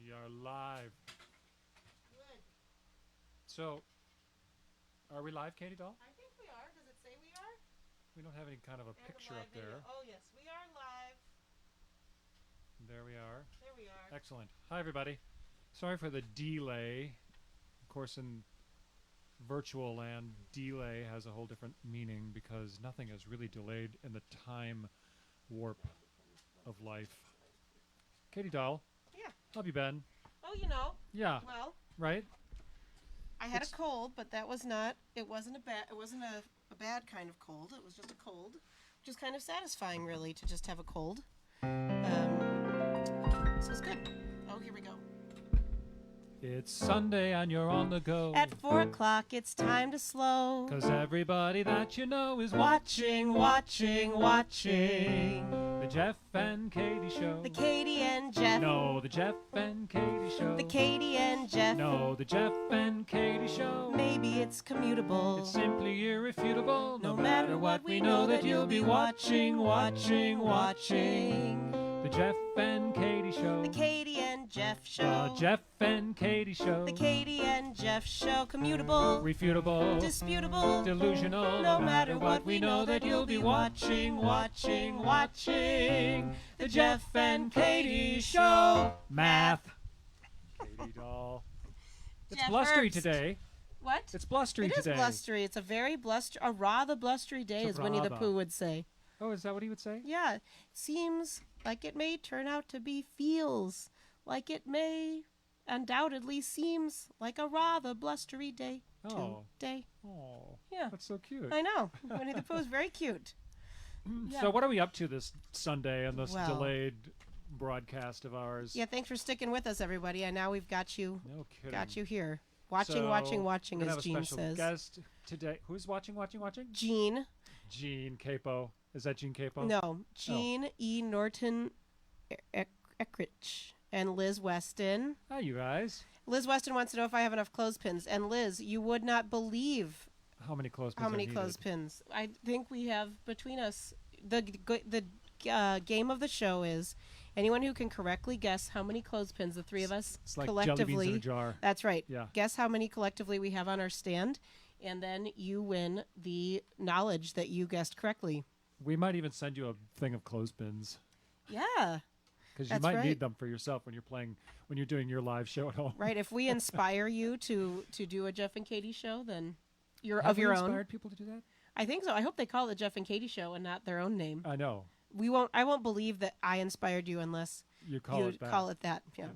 We are live. Good. So, are we live, Katie Doll? I think we are. Does it say we are? We don't have any kind of a picture up there. Oh, yes. We are live. There we are. There we are. Excellent. Hi, everybody. Sorry for the delay. Of course, in virtual land, delay has a whole different meaning because nothing is really delayed in the time warp of life. Katie Doll, Yeah. how have you been? Oh, you know. Yeah, Well, right? I had It's- a cold, but that was not. It wasn't a bad kind of cold. It was just a cold, which is kind of satisfying, really, to just have a cold. So it's good. Oh, here we go. It's Sunday and you're on the go. At 4 o'clock, it's time to slow. 'Cause everybody that you know is Watching. The Jeff and Katie Show. The Katie and Jeff. No, the Jeff and Katie Show. The Katie and Jeff. No, the Jeff and Katie Show. Maybe it's commutable. It's simply irrefutable. No matter what, we know that you'll be watching. The Jeff and Katie Show. The Katie and Jeff The Show. Jeff and Katie Show. The Katie and Jeff Show. Commutable. Refutable. Disputable. Delusional. No matter what, we know that you'll be watching. The Jeff and Katie Show. Math. Katie Doll. It's Jeff blustery Herbst. today. What? It's blustery It is today. blustery. It's a very a rather blustery day, It's as a Winnie the rather. Pooh would say. Oh, is that what he would say? Yeah, seems like it may turn out to be feels like it may undoubtedly seems like a rather blustery day Oh. today. Oh, Yeah. that's so cute. I know. Winnie the Pooh's very cute. Yeah. So what are we up to this Sunday on this Well- delayed broadcast of ours? Yeah, thanks for sticking with us, everybody. And now we've got you No kidding. here. Watching, So, watching, we're gonna as have Gene a special says. guest today. Who's watching? Gene. Gene Capo. Is that Gene Capo? No, Gene E. Norton Eckrich and Liz Weston. Hi, you guys. Liz Weston wants to know if I have enough clothespins. And Liz, you would not believe How many clothespins? how many are needed? clothespins. I think we have between us. The game of the show is anyone who can correctly guess how many clothespins the three of us It's like jelly collectively. beans in a jar. That's right. Yeah. Guess how many collectively we have on our stand, and then you win the knowledge that you guessed correctly. We might even send you a thing of clothespins Yeah. because you That's might right. need them for yourself when you're doing your live show at home. Right. If we inspire you to do a Jeff and Katie show, then you're Have of your we own. inspired people to do that? I think so. I hope they call it the Jeff and Katie show and not their own name. I know. I won't believe that I inspired you unless You call you it that. call it that. Yeah. Yeah.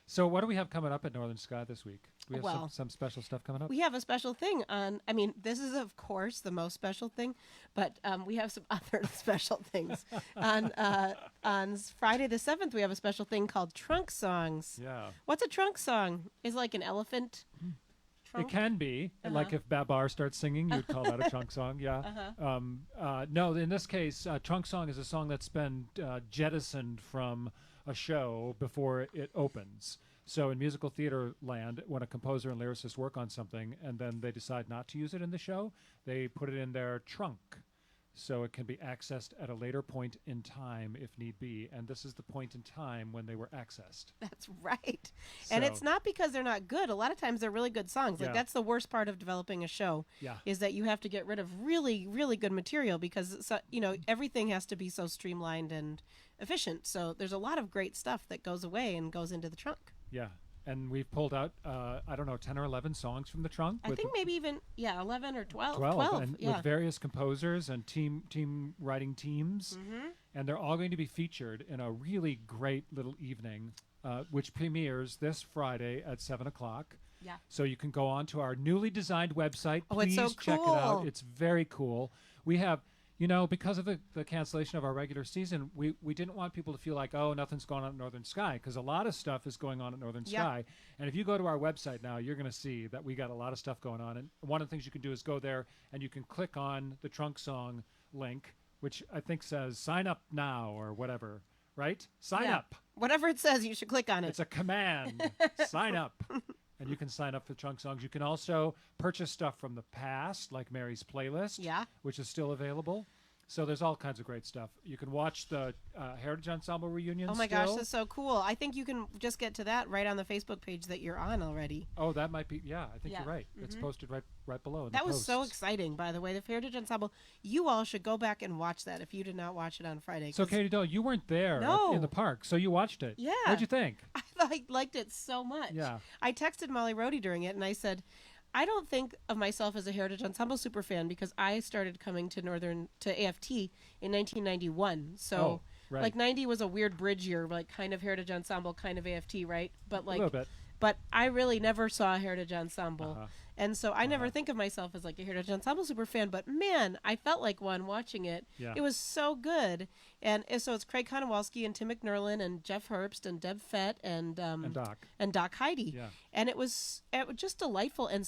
So what do we have coming up at Northern Sky this week? We have Well, some special stuff coming up. We have a special thing on. I mean, this is of course the most special thing, but we have some other special things on Friday the 7th. We have a special thing called Trunk Songs. Yeah. What's a trunk song? Is it like an elephant trunk? It can be. Like if Babar starts singing, you'd call that a trunk song. Yeah. No, in this case, trunk song is a song that's been jettisoned from a show before it opens. So in musical theater land, when a composer and lyricist work on something and then they decide not to use it in the show, they put it in their trunk. So it can be accessed at a later point in time if need be. And this is the point in time when they were accessed. That's right. And it's So- not because they're not good. A lot of times they're really good songs. Like Yeah. that's the worst part of developing a show. Yeah. Is that you have to get rid of really, really good material because everything has to be so streamlined and efficient. So there's a lot of great stuff that goes away and goes into the trunk. Yeah. And we've pulled out, 10 or 11 songs from the trunk. I with think maybe even 11 or 12. 12 and yeah. with various composers and team writing teams. Mm-hmm. And they're all going to be featured in a really great little evening, which premieres this Friday at 7 o'clock. Yeah. So you can go on to our newly designed website. Oh, Please it's so check it out. cool. It's very cool. We have, because of the cancellation of our regular season, we didn't want people to feel like, oh, nothing's going on at Northern Sky, because a lot of stuff is going on at Northern Yeah. Sky. And if you go to our website now, you're going to see that we got a lot of stuff going on. And one of the things you can do is go there and you can click on the trunk song link, which I think says sign up now or whatever, right? Sign Yeah. up. Whatever it says, you should click on it. It's a command. Sign up. And you can sign up for trunk songs. You can also purchase stuff from the past, like Mary's playlist, Yeah. which is still available. So there's all kinds of great stuff. You can watch the Heritage Ensemble reunion. Oh my gosh, that's so cool. I think you can just get to that right on the Facebook page that you're on already. Oh, that might be. Yeah, I think you're right. It's posted right below. That was so exciting, by the way. The Heritage Ensemble. You all should go back and watch that if you did not watch it on Friday. So, Katie Doll, you weren't there in the park, so you watched it. Yeah. What'd you think? I liked it so much. Yeah. I texted Molly Rohde during it, and I said, I don't think of myself as a Heritage Ensemble super fan because I started coming to AFT in 1991. So, like 90 was a weird bridge year, like kind of Heritage Ensemble, kind of AFT, right? But like a little bit. But I really never saw a Heritage Ensemble. And so I never think of myself as like a Heritage Ensemble super fan, but man, I felt like one watching it. Yeah. It was so good. And so it's Craig Konowalski and Tim McNerlin and Jeff Herbst and Deb Fett and Doc Heidi. Yeah. And it was just delightful and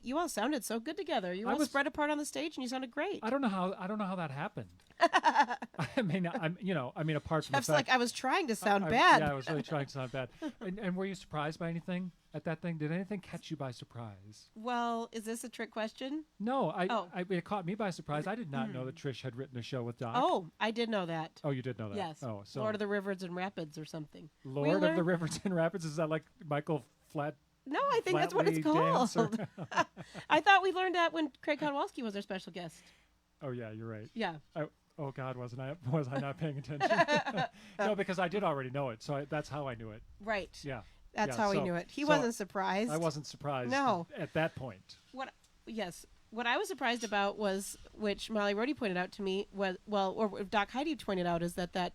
you all sounded so good together. You all spread apart on the stage and you sounded great. I don't know how that happened. I mean, apart from Jeff's the fact, like, I was trying to sound bad. Yeah, I was really trying to sound bad. And were you surprised by anything at that thing? Did anything catch you by surprise? Well, is this a trick question? No, it caught me by surprise. I did not know that Trish had written a show with Doc. Oh, I did know that. Oh, you did know that? Yes. Oh, so Lord of the Rivers and Rapids or something. Lord of the Rivers and Rapids? Is that like Michael Flat? No, I think that's what it's called. I thought we learned that when Craig Konowalski was our special guest. Oh yeah, you're right. Yeah. Oh God, was I not paying attention? No, because I did already know it, so that's how I knew it. Right. Yeah. That's how he knew it. He wasn't surprised. I wasn't surprised. No. At that point. What I was surprised about was, which Molly Rohde pointed out to me, or Doc Heidi pointed out, is that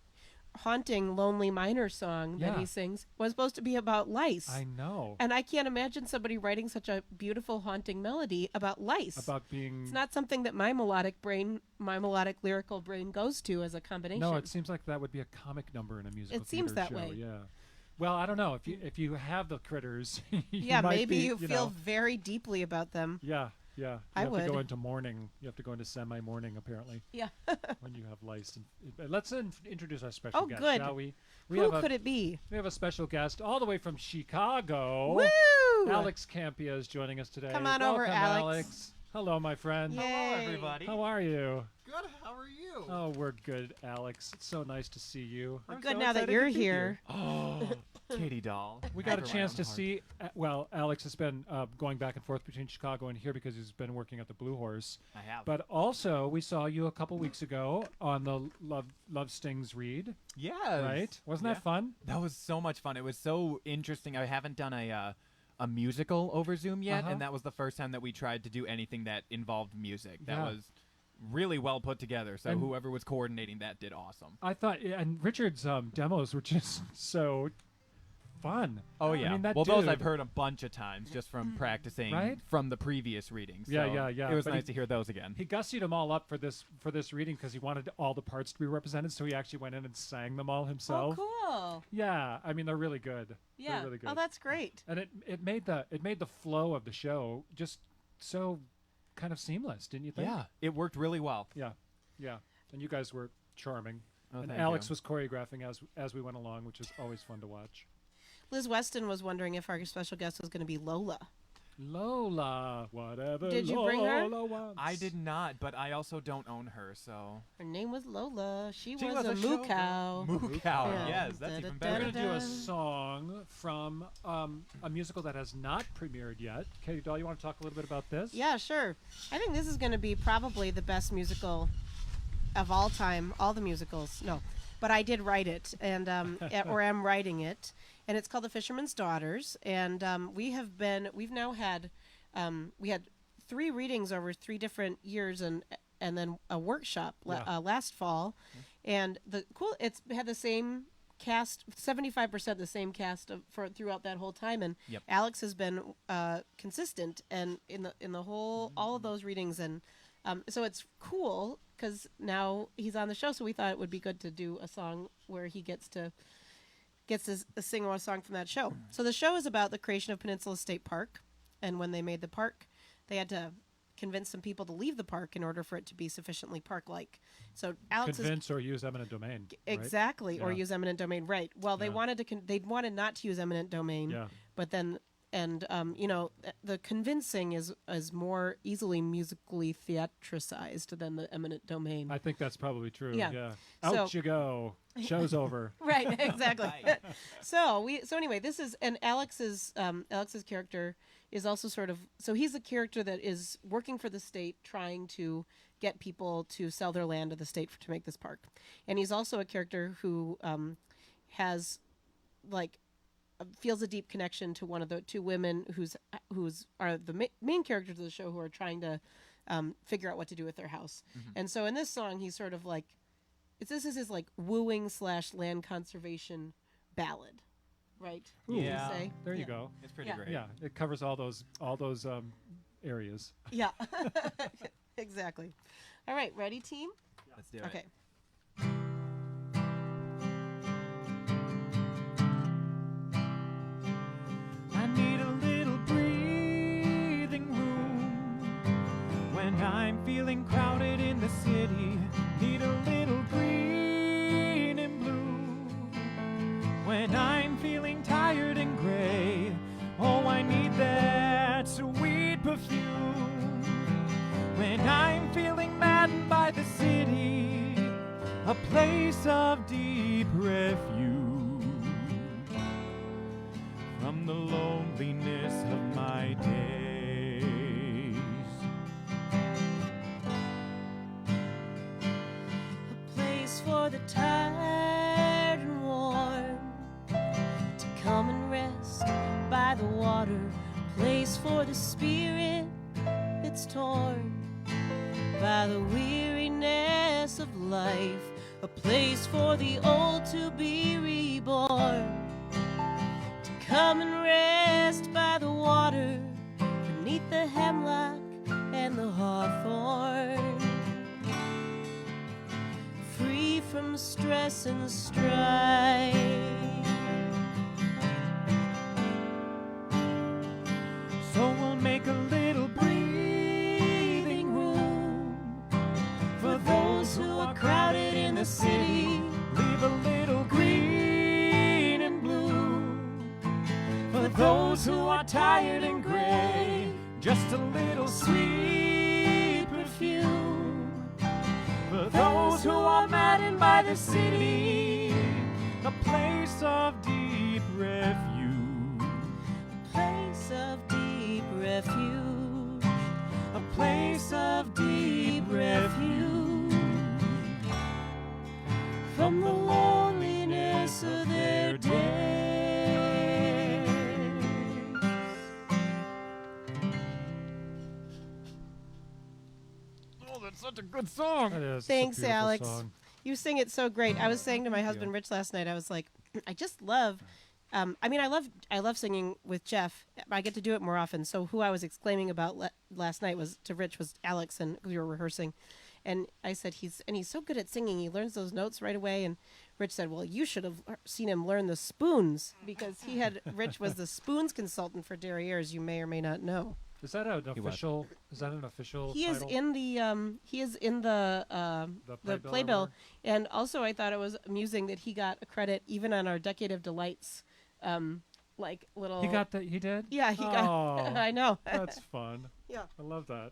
haunting Lonely Miner song that he sings was supposed to be about lice. I know. And I can't imagine somebody writing such a beautiful haunting melody about lice. About being... It's not something that my melodic lyrical brain goes to as a combination. No, it seems like that would be a comic number in a musical It seems that show. way. Yeah. Well, I don't know. If you have the critters, maybe you feel very deeply about them. Yeah. Yeah, I would. You have to go into mourning. You have to go into semi-mourning, apparently. Yeah. When you have lice. Let's introduce our special guest, good. shall we? Who could it be? We have a special guest all the way from Chicago. Woo! Alex Campea is joining us today. Come on Welcome, over, Alex. Hello, my friend. Yay. Hello, everybody. How are you? Good. How are you? Oh, we're good, Alex. It's so nice to see you. We're good now that you're here. Oh, Katie Doll. We got a chance to see. Alex has been going back and forth between Chicago and here because he's been working at the Blue Horse. I have. But also, we saw you a couple weeks ago on the Love Stings read. Yeah. Right? Wasn't that fun? That was so much fun. It was so interesting. I haven't done a musical over Zoom yet, and that was the first time that we tried to do anything that involved music. That was really well put together. So whoever was coordinating that did awesome. I thought, and Richard's demos were just so fun. Oh yeah. I mean, those I've heard a bunch of times just from practicing from the previous readings. So yeah. It was nice to hear those again. He gussied them all up for this reading because he wanted all the parts to be represented. So he actually went in and sang them all himself. Oh, cool. Yeah, I mean they're really good. Yeah. They're really good. Oh, that's great. And it made the flow of the show just so kind of seamless, didn't you think? Yeah, it worked really well. Yeah. And you guys were charming. Oh, and Alex was choreographing as we went along, which is always fun to watch. Liz Weston was wondering if our special guest was going to be Lola. Lola, whatever. Did you bring her? Wants. I did not, but I also don't own her, so. Her name was Lola. She was a moo cow. Moo cow, Yeah. yes, that's even better. We're going to do a song from a musical that has not premiered yet. Katie Doll, you want to talk a little bit about this? Yeah, sure. I think this is going to be probably the best musical of all time. All the musicals. No. But I did write it, and or am writing it. And it's called The Fisherman's Daughters. And we've now had, we had 3 readings over 3 different years and then a workshop last fall. And it's had the same cast, 75% the same cast throughout that whole time. And Alex has been consistent and in the whole, all of those readings. And so it's cool because now he's on the show. So we thought it would be good to do a song where he gets to sing a song from that show. So the show is about the creation of Peninsula State Park, and when they made the park, they had to convince some people to leave the park in order for it to be sufficiently park-like. So Alex convince or use eminent domain. Exactly, right? Or use eminent domain, right? Well, they wanted not to use eminent domain, but then and the convincing is more easily musically theatricized than the eminent domain. I think that's probably true. Yeah. Yeah. Out you go. Show's over. Right, exactly. So anyway, this is, and Alex's character is also sort of, so he's a character that is working for the state, trying to get people to sell their land to the state to make this park, and he's also a character who has feels a deep connection to one of the two women who's are the main characters of the show, who are trying to figure out what to do with their house. Mm-hmm. And so in this song, he's sort of like, this is his like wooing / land conservation ballad, right? Ooh, yeah. There you go. It's pretty great. Yeah, it covers all those areas. Yeah, exactly. All right, ready, team? Let's do it. Okay. I need a little breathing room when I'm feeling crowded in the city. Need a little green and blue when I'm feeling tired and gray. Oh, I need that sweet perfume when I'm feeling maddened by the city. A place of deep refuge from the loneliness of my days. A place for the tired and warm to come and rest by the water. A place for the spirit that's torn by the weariness of life. A place for the old to be reborn, come and rest by the water, beneath the hemlock and the hawthorn, free from stress and strife. So we'll make a little breathing room for those who are crowded in the city. Leave a little green and blue for those who are tired and gray. Just a little sweet perfume for those who are maddened by the city. A place of deep refuge. A place of deep refuge. A place of deep refuge from the loneliness of their days. Oh, that's such a good song. That is. Thanks, It's a beautiful Alex. song. You sing it so great. I was saying to my husband Rich last night, I was like, I just love, I love singing with Jeff. I get to do it more often. So who I was exclaiming about last night was Alex, and we were rehearsing. And I said, he's so good at singing. He learns those notes right away. And Rich said, well, you should have seen him learn the spoons, because Rich was the spoons consultant for Derriere's, you may or may not know. Is that an official? Is that an official? He is title? in the playbill, and also I thought it was amusing that he got a credit even on our Decade of Delights, like little. He got that. He did. Yeah, he got. I know. That's fun. Yeah. I love that.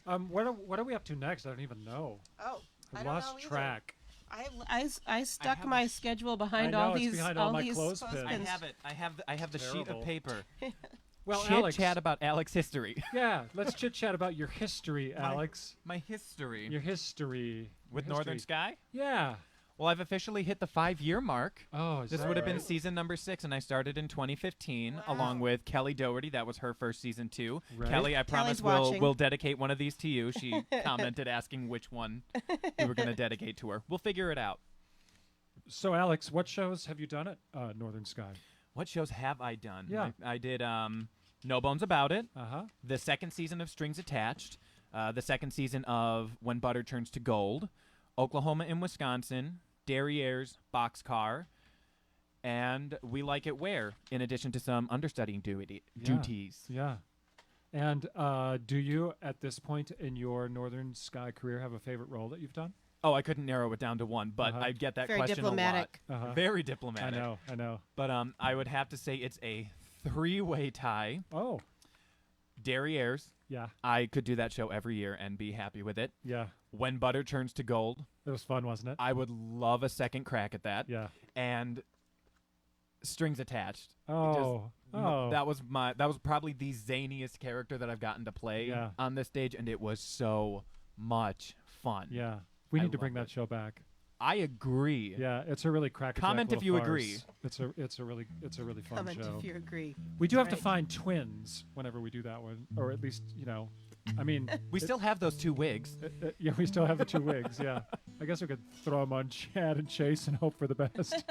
What are we up to next? I don't even know. Oh, I lost track. I stuck my schedule behind all these behind all my these clothespins. I have it. I have the sheet Terrible. of paper. Well, Chit Alex, chat about Alex history. yeah, let's chit chat about your history, Alex. My history. Your history With Your Northern history. Sky? Yeah. Well, I've officially hit the 5-year mark. Oh, is This that would have been right? season number 6, and I started in 2015 Wow. along with Kelly Doherty. That was her first season too. Right. Kelly, I promise watching. we'll dedicate one of these to you. She commented asking which one you were going to dedicate to her. We'll figure it out. So, Alex, what shows have you done at Northern Sky? What shows have I done? Yeah. I did No Bones About It, Uh-huh. the second season of Strings Attached, the second season of When Butter Turns to Gold, Oklahoma and Wisconsin, Derriere's Boxcar, and We Like It Where, in addition to some understudying duties. Yeah. And do you, at this point in your Northern Sky career, have a favorite role that you've done? Oh, I couldn't narrow it down to one, but Uh-huh. I get that Very question diplomatic. a lot. Uh-huh. Very diplomatic. I know. But I would have to say it's a three-way tie. Oh, Derrieres. yeah, I could do that show every year and be happy with it. yeah. When Butter Turns to Gold. It was fun, wasn't it? I would love a second crack at that. Yeah. And Strings Attached. Oh, That was probably the zaniest character that I've gotten to play on this stage, and it was so much fun. Yeah. We I need to bring love that show back. I agree. Yeah, it's a really crack. Comment if you agree. It's a really fun Comment show. if you agree. We do have to Right. find twins whenever we do that one, or at least I mean, We still have those two wigs. yeah, we still have the two wigs. Yeah, I guess we could throw them on Chad and Chase and hope for the best.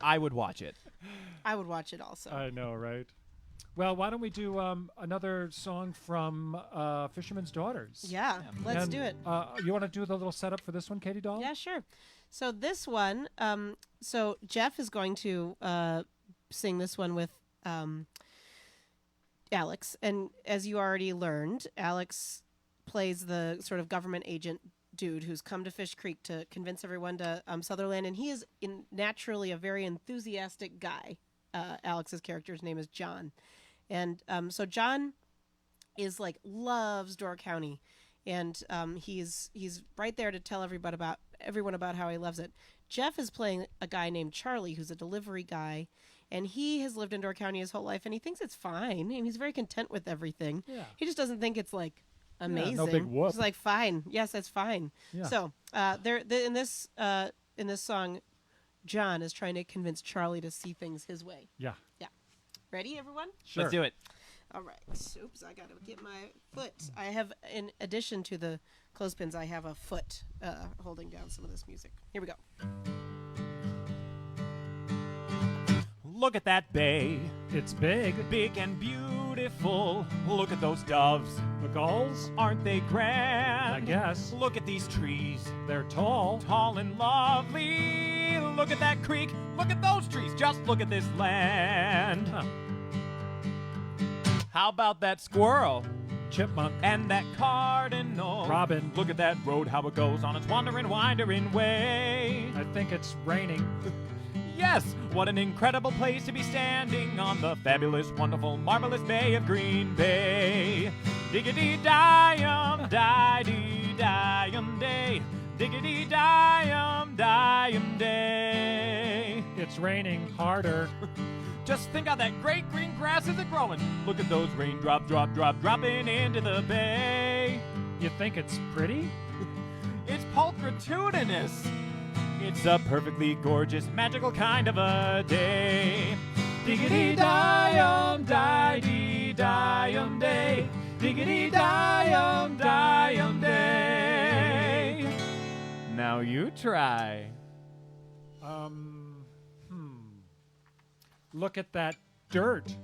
I would watch it. I would watch it also. I know, right? Well, why don't we do another song from Fisherman's Daughters? yeah, let's And, do it. You want to do the little setup for this one, Katie Doll? Yeah, sure. So this one, so Jeff is going to sing this one with Alex, and as you already learned, Alex plays the sort of government agent dude who's come to Fish Creek to convince everyone to Sutherland, and he is naturally a very enthusiastic guy. Alex's character's name is John, and so John is loves Door County, and he's right there to tell everyone about how he loves it. Jeff is playing a guy named Charlie, who's a delivery guy, and he has lived in Door County his whole life, and he thinks it's fine. I mean, he's very content with everything. Yeah. He just doesn't think it's amazing. no big whoop. He's fine. Yes, that's fine. Yeah. So in this song, John is trying to convince Charlie to see things his way. Yeah. Yeah. Ready, everyone? Sure. Let's do it. All right. Oops, I got to get my foot. I have, in addition to the clothespins, I have a foot holding down some of this music. Here we go. Look at that bay. It's big. Big and beautiful. Look at those doves. The gulls? Aren't they grand? I guess. Look at these trees. They're tall. Tall and lovely. Look at that creek. Look at those trees. Just look at this land. Huh. How about that squirrel? Chipmunk. And that cardinal. Robin. Look at that road, how it goes on its wandering, winding way. I think it's raining. Yes, what an incredible place to be standing on the fabulous, wonderful, marvelous Bay of Green Bay. Diggity Diamond, di-dee Diamond Day. Diggity Diamond, Diamond Day. It's raining harder. Just think how that great green grass is growing. Look at those raindrops dropping into the bay. You think it's pretty? It's pulchritudinous. It's a perfectly gorgeous, magical kind of a day. Diggity Diamond, di-dee Diamond Day. Diggity Diamond, Diamond Day. Now you try. Look at that dirt.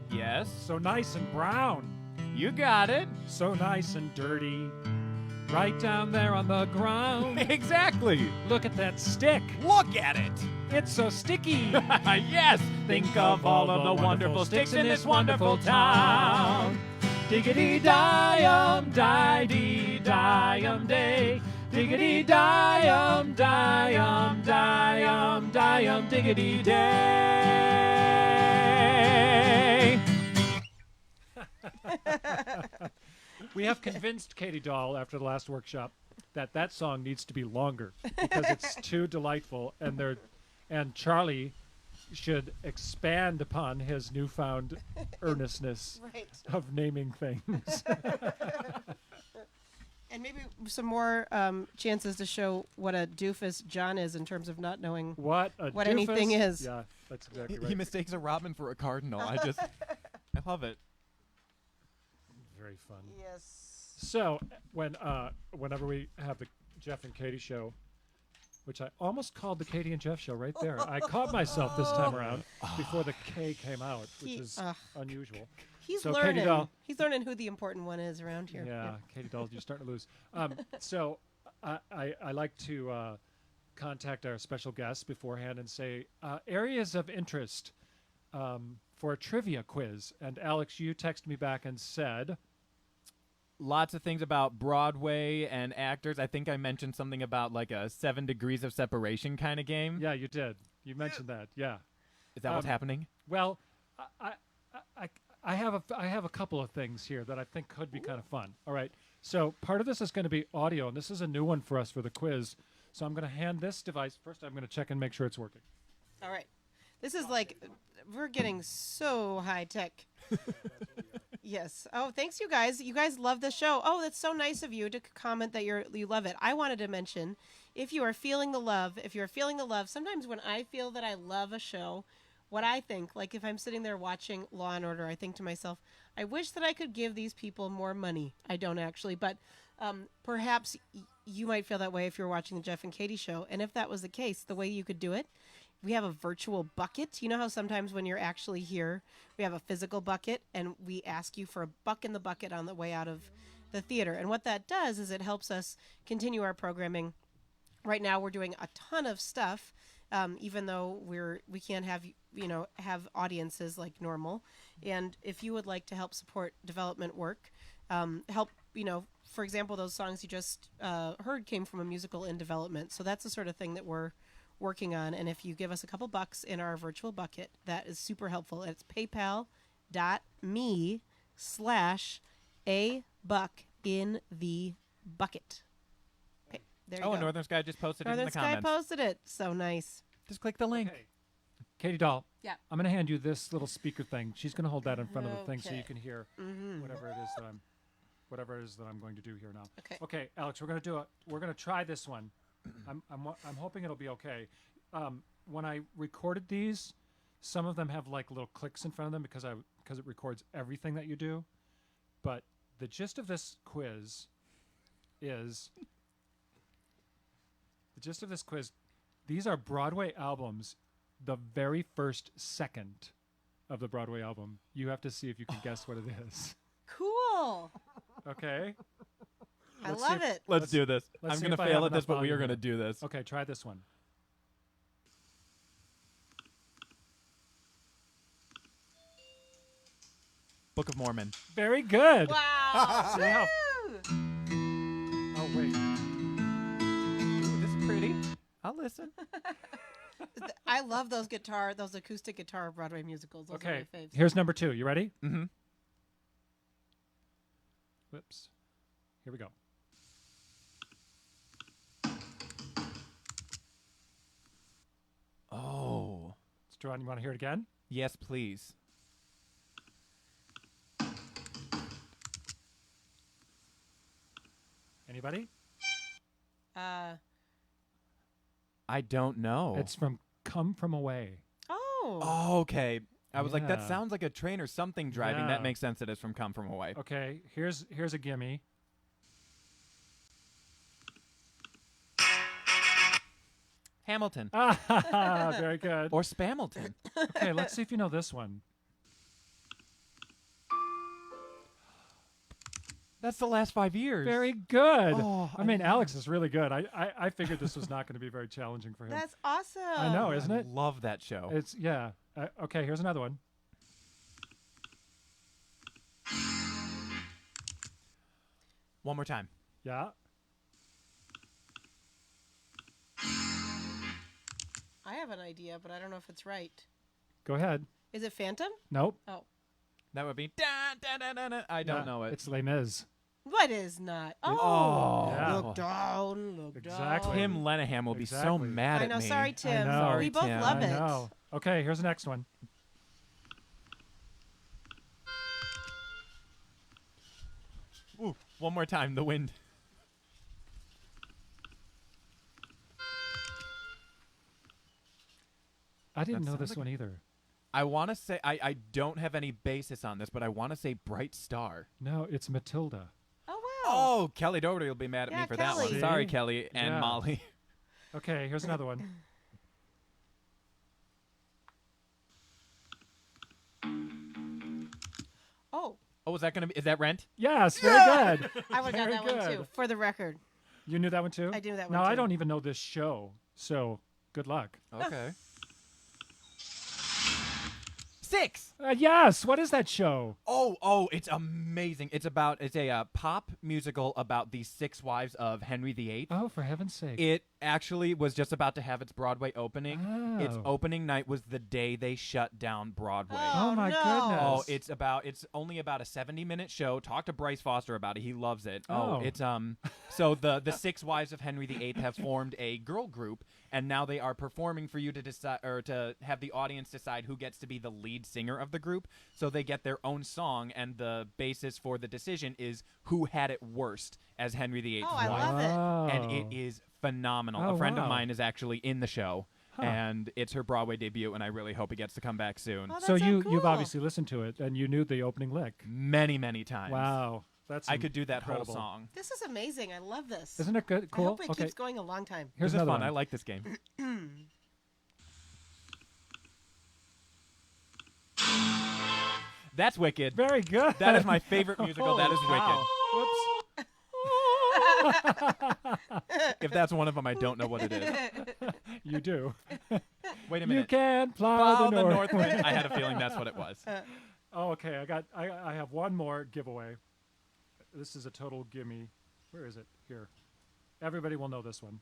Yes, So nice and brown. you got it. So nice and dirty. Right down there on the ground. Exactly. Look at that stick. Look at it. It's so sticky. Yes, think of all of the wonderful sticks in this wonderful town. Diggity Diamond, di-dee Diamond Day. Diggity Diamond, Diamond, Diamond, Diamond, Diggity Day. We have convinced Katie Doll after the last workshop that song needs to be longer because it's too delightful, and Charlie should expand upon his newfound earnestness Right. of naming things. And maybe some more chances to show what a doofus John is in terms of not knowing What anything is. Yeah, that's exactly He right. mistakes a robin for a cardinal. I love it. Very fun. Yes. So whenever we have the Jeff and Katie show, which I almost called the Katie and Jeff show right there. I caught myself this time around before the K came out, which is unusual. He's So, learning. Katie Doll. He's learning who the important one is around here. Yeah, Katie Doll, you're starting to lose. So I like to contact our special guests beforehand and say areas of interest for a trivia quiz. And Alex, you texted me back and said, Lots of things about Broadway and actors. I think I mentioned something about like a 7 degrees of separation kind of game. yeah, you did. You mentioned that. Yeah. Is that what's happening? Well, I have a couple of things here that I think could be kind of fun. All right. So part of this is going to be audio, and this is a new one for us for the quiz. So I'm going to hand this device first. I'm going to check and make sure it's working. All right. This is like, we're getting so high tech. Yes. Oh, thanks, you guys. You guys love the show. Oh, that's so nice of you to comment that you love it. I wanted to mention, if you're feeling the love, sometimes when I feel that I love a show, what I think, like if I'm sitting there watching Law and Order, I think to myself, I wish that I could give these people more money. I don't actually, but perhaps you might feel that way if you're watching the Jeff and Katie show. And if that was the case, the way you could do it, we have a virtual bucket. You know how sometimes when you're actually here, we have a physical bucket and we ask you for a buck in the bucket on the way out of the theater. And what that does is it helps us continue our programming. Right now we're doing a ton of stuff, even though we can't have audiences like normal. And if you would like to help support development work, help, for example, those songs you just heard came from a musical in development. So that's the sort of thing that we're working on. And if you give us a couple bucks in our virtual bucket, that is super helpful. It's paypal.me/a-buck-in-the-bucket. Okay, there you go. Oh, Northern Sky just posted it in Northern the Sky comments. posted it. So nice. Just click the link. Okay. Katie Doll. Yeah. I'm going to hand you this little speaker thing. She's going to hold that in front of the thing so Okay. you can hear whatever it is that I'm going to do here now. Okay. Okay, Alex, we're going to try this one. I'm hoping it'll be okay. When I recorded these, some of them have like little clicks in front of them because it records everything that you do. But the gist of this quiz is these are Broadway albums. The very first second of the Broadway album. You have to see if you can guess what it is. Cool. Okay. I Let's love see if- it. Let's do this. let's I'm see going if to I fail have at this, enough but we are volume going to here. do this. Okay, try this one. Book of Mormon. Very good. Wow. See how- Woo! Oh wait. Ooh, this is pretty. I'll listen. I love those acoustic guitar Broadway musicals. Those are Okay. my faves. Here's number 2. You ready? Mm-hmm. Whoops. Here we go. Oh. John, you want to hear it again? Yes, please. Anybody? I don't know. It's from Come From Away. Oh. Oh, okay. I was like, that Yeah. sounds like a train or something driving. Yeah. That makes sense. It is from Come From Away. Okay, here's a gimme. Hamilton. Ah, very good. Or Spamilton. Okay, let's see if you know this one. That's the last 5 years. Very good. Oh, I mean, Alex is really good. I figured this was not going to be very challenging for him. That's awesome. I know, isn't it? I love that show. It's yeah. Okay, here's another one. One more time. Yeah. I have an idea, but I don't know if it's right. Go ahead. Is it Phantom? Nope. Oh. That would be. Da, da, da, da, da. I don't Yeah, know it. It's Les Mis. What is not? Oh. Oh. Yeah. Look down. Look Exactly. down. Tim Lenahan will be so Exactly. mad I at know. me. Sorry, Tim. know. Sorry, We both Tim. love I it. know. Okay, here's the next one. Ooh, one more time. The wind. I didn't That know sounds this like one either. I want to say I don't have any basis on this, but I want to say Bright Star. No, it's Matilda. Oh wow. Oh, Kelly Doherty will be mad at Yeah, me for that Kelly. one. Sorry, See? Kelly and Yeah. Molly. Okay, here's another one. Oh, Oh, is that gonna be? Is that Rent? Yes, very good. I would have got Very that one good. too. For the record, You knew that one too? I knew that No, one I too. don't even know this show. So, good luck. Okay. 6. Yes. What is that show? Oh, it's amazing. It's a pop musical about the 6 wives of Henry VIII. Oh, for heaven's sake. It actually was just about to have its Broadway opening. Oh. Its opening night was the day they shut down Broadway. Oh, my no. goodness. Oh, it's only about a 70-minute show. Talk to Bryce Foster about it. He loves it. Oh. It's so the 6 wives of Henry VIII have formed a girl group, and now they are performing for you to decide, or to have the audience decide who gets to be the lead singer of the group. So they get their own song, and the basis for the decision is who had it worst as Henry VIII's Oh, I wife. love it. And it is phenomenal. Oh, A friend wow. of mine is actually in the show, Huh. and it's her Broadway debut, and I really hope it gets to come back soon. Oh, that's So you've cool. obviously listened to it, and you knew the opening lick. Many, many times. Wow. That's I could do that incredible. whole song. This is amazing. I love this. Isn't it good? Cool. I hope it Okay. keeps going a long time. Here's This is another fun. one. I like this game. That's wicked. Very good. That is my favorite musical. That is Wow. wicked. If that's one of them, I don't know what it is. You do. Wait a You minute. can plow, Plow the the north. north wind. I had a feeling that's what it was. Oh, okay. I have one more giveaway. This is a total gimme. Where is it? Here. Everybody will know this one.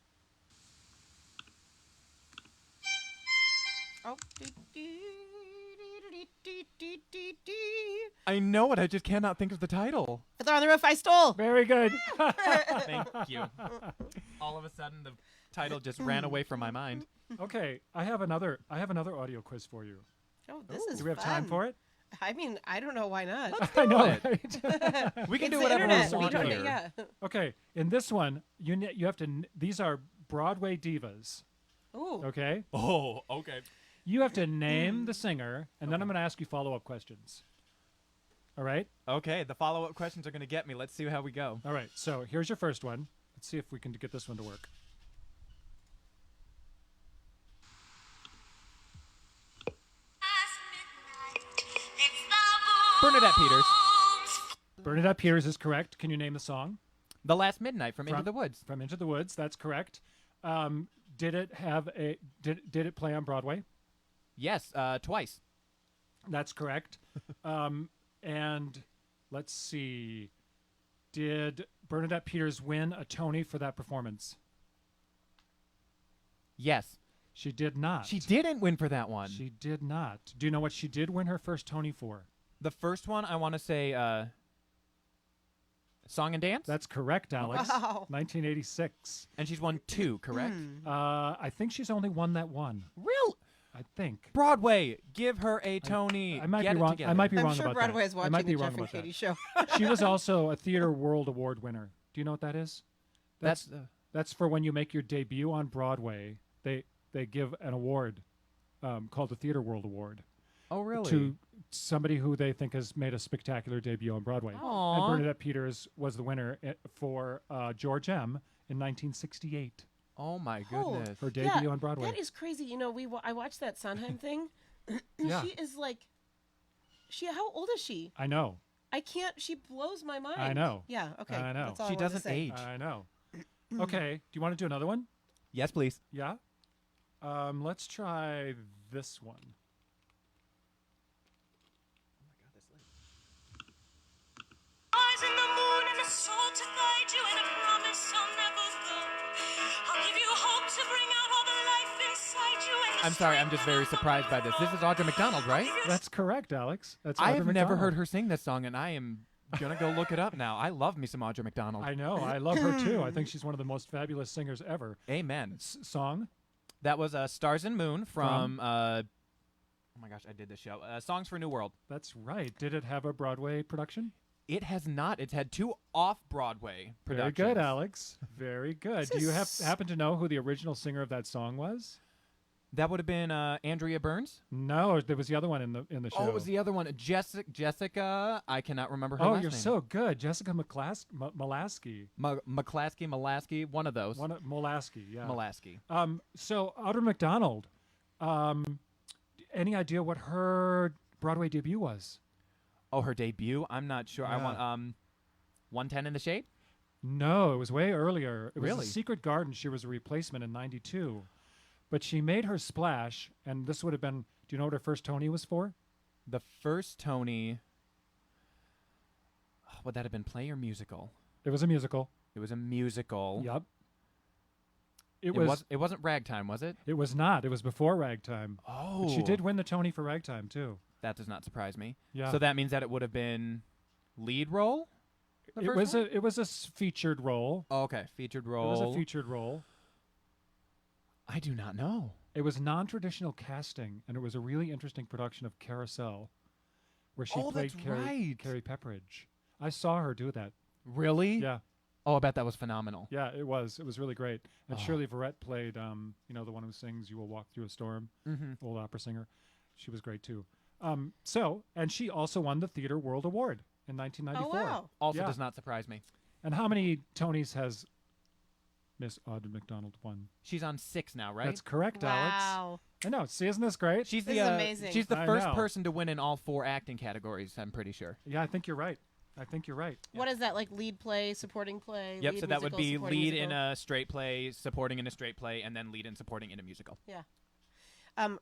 Oh. I know it. I just cannot think of the title. Fiddler on the Roof, I Stole. Very good. Thank you. All of a sudden, the title just ran away from my mind. Okay, I have another audio quiz for you. Oh, this is Do we have time fun. for it? I mean, I don't know why not. I know, it. right? We can It's do the whatever we internet. want don't- here. yeah. Okay, in this one, you have to. These are Broadway divas. Ooh. Okay, Oh, okay. you have to name the singer, and then I'm going to ask you follow-up questions. All right. Okay, the follow-up questions are going to get me. Let's see how we go. All right. So here's your first one. Let's see if we can get this one to work. Bernadette Peters. Bernadette Peters is correct. Can you name the song? The Last Midnight from Into the Woods. From Into the Woods. That's correct. Did it play on Broadway? Yes, twice. That's correct. And let's see. Did Bernadette Peters win a Tony for that performance? Yes. She did not. She didn't win for that one. She did not. Do you know what she did win her first Tony for? The first one, I want to say Song and Dance? That's correct, Alex. Wow. 1986. And she's won 2, correct? I think she's only won that one. Real? I think. Broadway, give her a Tony. I might Get be it wrong. together. I might be I'm wrong sure about Broadway that. is I watching might the be wrong Jeff and about Katie that. show. She was also a Theater World Award winner. Do you know what that is? That's for when you make your debut on Broadway. They give an award called the Theater World Award Oh, really? to somebody who they think has made a spectacular debut on Broadway. Aw. And Bernadette Peters was the winner for George M. in 1968. Oh, my Oh. goodness. Her debut on Broadway. That is crazy. You know, I watched that Sondheim thing. Yeah. She is like, how old is she? I know. I can't. She blows my mind. I know. Yeah. Okay. I know. That's all She I wanted to doesn't say. age. I know. Okay. Do you want to do another one? Yes, please. Yeah. Let's try this one. Eyes in the moon and a soul to guide you and a promise I'll never go. I'll give you hope to bring out all the life inside you and the I'm sorry, I'm strength just very of the surprised by this. This is Audra McDonald, right? That's correct, Alex. That's I Audra have never McDonald. heard her sing this song, and I am going to go look it up now. I love me some Audra McDonald. I know. I love her too. I think she's one of the most fabulous singers ever. Amen. Song? That was Stars and Moon from oh my gosh, I did this show. Songs for a New World. That's right. Did it have a Broadway production? It has not. It's had 2 off-Broadway Very productions. good, Alex. Very good. Do you happen to know who the original singer of that song was? That would have been Andrea Burns. No, there was the other one in the show. Oh, it was the other one. Jessica. I cannot remember her Oh, last you're name. so good. Jessica Molaski. McClaskey, one of those. Molaski, yeah. Molaski. So Audra McDonald, any idea what her Broadway debut was? Oh, her debut? I'm not sure. I Yeah. want 110 in the Shade? No, it was way earlier. It was Really? The Secret Garden. She was a replacement in '92. But she made her splash, and this would have been, do you know what her first Tony was for? The first Tony. Would that have been play or musical? It was a musical. It was a musical. Yep. It wasn't Ragtime, was it? It was not. It was before Ragtime. Oh. But she did win the Tony for Ragtime too. That does not surprise me. Yeah. So that means that it would have been lead role? It was a featured role. Oh, okay. Featured role. It was a featured role. I do not know. It was non-traditional casting, and it was a really interesting production of Carousel, where she played that's Carrie right. Pepperidge. I saw her do that. Really? Yeah. Oh, I bet that was phenomenal. Yeah, it was. It was really great. And Oh. Shirley Verrett played, the one who sings "You Will Walk Through a Storm," old opera singer. She was great too. And she also won the Theatre World Award in 1994. Oh, wow. Also Yeah. does not surprise me. And how many Tonys has Miss Audra McDonald won? She's on 6 now, right? That's correct, Alex. Wow. I know. See, isn't this great? She's This the is amazing. She's the I first know. person to win in all 4 acting categories, I'm pretty sure. Yeah, I think you're right. What is that, like lead play, supporting play? Yep, lead so that would musical, be supporting lead musical? in a straight play, supporting in a straight play, and then lead and supporting in a musical. Yeah.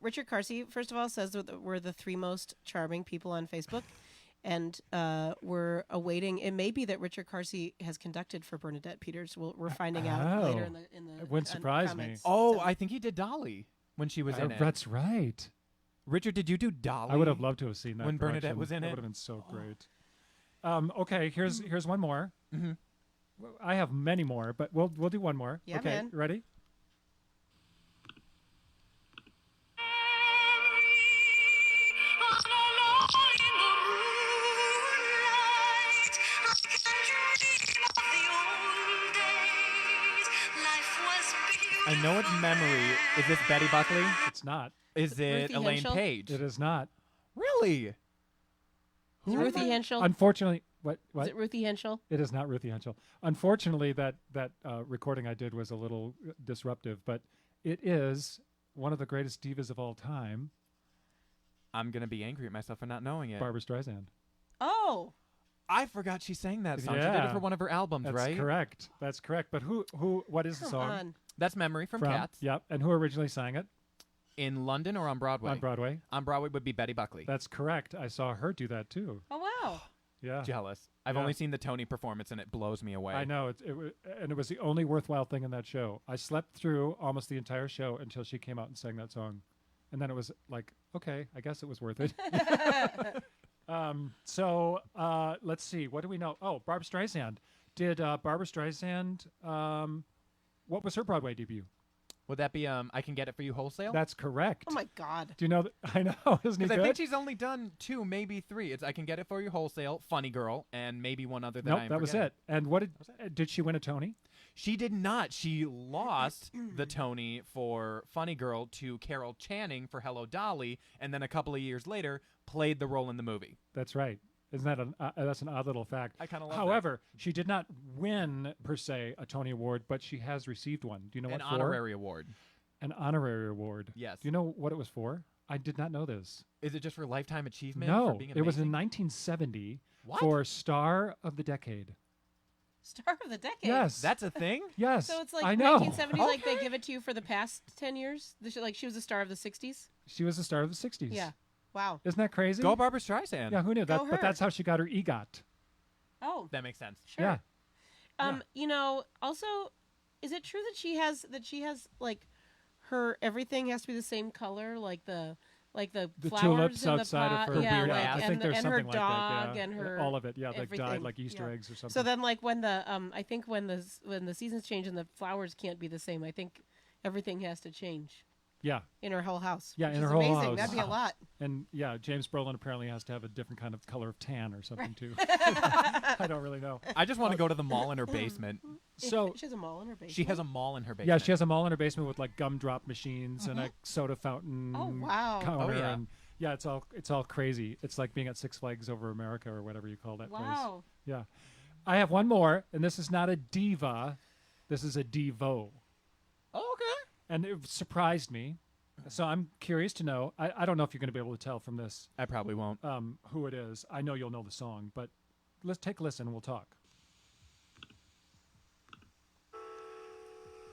Richard Carsey, first of all, says that we're the 3 most charming people on Facebook. And we're awaiting. It may be that Richard Carsey has conducted for Bernadette Peters. We're finding out later in the. It wouldn't surprise me. comments. Oh, So- I think he did Dolly when she was in it. That's right. Richard, did you do Dolly? I would have loved to have seen that When Bernadette production. was in That it? would have been so great. Okay, here's one more. Mhm. I have many more, but we'll do one more. Yeah, okay, man. ready? I know it's Memory. Is this Betty Buckley? It's not. Is it Ruthie Elaine Henschel? Page? It is not. Really? Is it Ruthie Henschel? Unfortunately, what? Is it Ruthie Henschel? It is not Ruthie Henschel. Unfortunately, that recording I did was a little disruptive, but it is one of the greatest divas of all time, I'm going to be angry at myself for not knowing it. Barbra Streisand. Oh, I forgot she sang that song. She did Yeah. it for one of her albums, That's right? correct. That's correct. But what is the come song? on. That's Memory from Cats. Yep. And who originally sang it? In London or on Broadway? On Broadway. On Broadway would be Betty Buckley. That's correct. I saw her do that too. Oh, wow. Yeah. Jealous. I've Yeah. only seen the Tony performance and it blows me away. I know it was the only worthwhile thing in that show. I slept through almost the entire show until she came out and sang that song, and then it was like, okay, I guess it was worth it. So let's see, what do we know? Oh, Barbra Streisand. Did Barbra Streisand? What was her Broadway debut? Would that be I Can Get It For You Wholesale? That's correct. Oh, my God. Do you know? I know, isn't he Because good? I think she's only done 2, maybe 3. It's I Can Get It For You Wholesale, Funny Girl, and maybe one other that Nope, I'm that was forgetting. it. And what did she win a Tony? She did not. She lost the Tony for Funny Girl to Carol Channing for Hello Dolly, and then a couple of years later played the role in the movie. That's right. Isn't that that's an odd little fact? I kind of love However, she did not win per se a Tony Award, but she has received one. Do you know that. what An for? honorary award. An honorary award. Yes. Do you know what it was for? I did not know this. Is it just for lifetime achievement? For No, being it was in amazing? 1970 What? for Star of the Decade. Star of the decade. Yes, That's a thing? yes. So it's like I know. 1970s, like they give it to you for the past 10 years? Like she was a star of the 60s? She was the star of the 60s. Yeah. Wow. Isn't that crazy? Go Barbra Streisand. Yeah, who knew Go that? But her. that's how she got her EGOT. Oh, That makes sense. sure. Yeah. You know, also, is it true that she has like her everything has to be the same color, like the The flowers tulips in outside the pot? of her yeah, weird like, ass. I and think the, there's and her something like dog that. Yeah. and her all of it. Yeah, like everything. dyed like Easter Yeah. eggs or something. So then, like when the I think when the seasons change and the flowers can't be the same, I think everything has to change yeah, in her whole house. Yeah, which in is her whole amazing. house. That'd be a lot. and yeah, James Brolin apparently has to have a different kind of color of tan or something too. I don't really know. I just want to go to the mall in her basement. So She has a mall in her basement. She has a mall in her basement. yeah, she has a mall in her basement with like gumdrop machines and a soda fountain. Oh, wow. Counter Oh, yeah. and yeah, it's all crazy. It's like being at Six Flags Over America or whatever you call that place. Wow. Yeah, I have one more, and this is not a diva. This is a divo, Oh, okay. and it surprised me. So I'm curious to know. I don't know if you're going to be able to tell from this I probably won't. who it is. I know you'll know the song, but let's take a listen and we'll talk.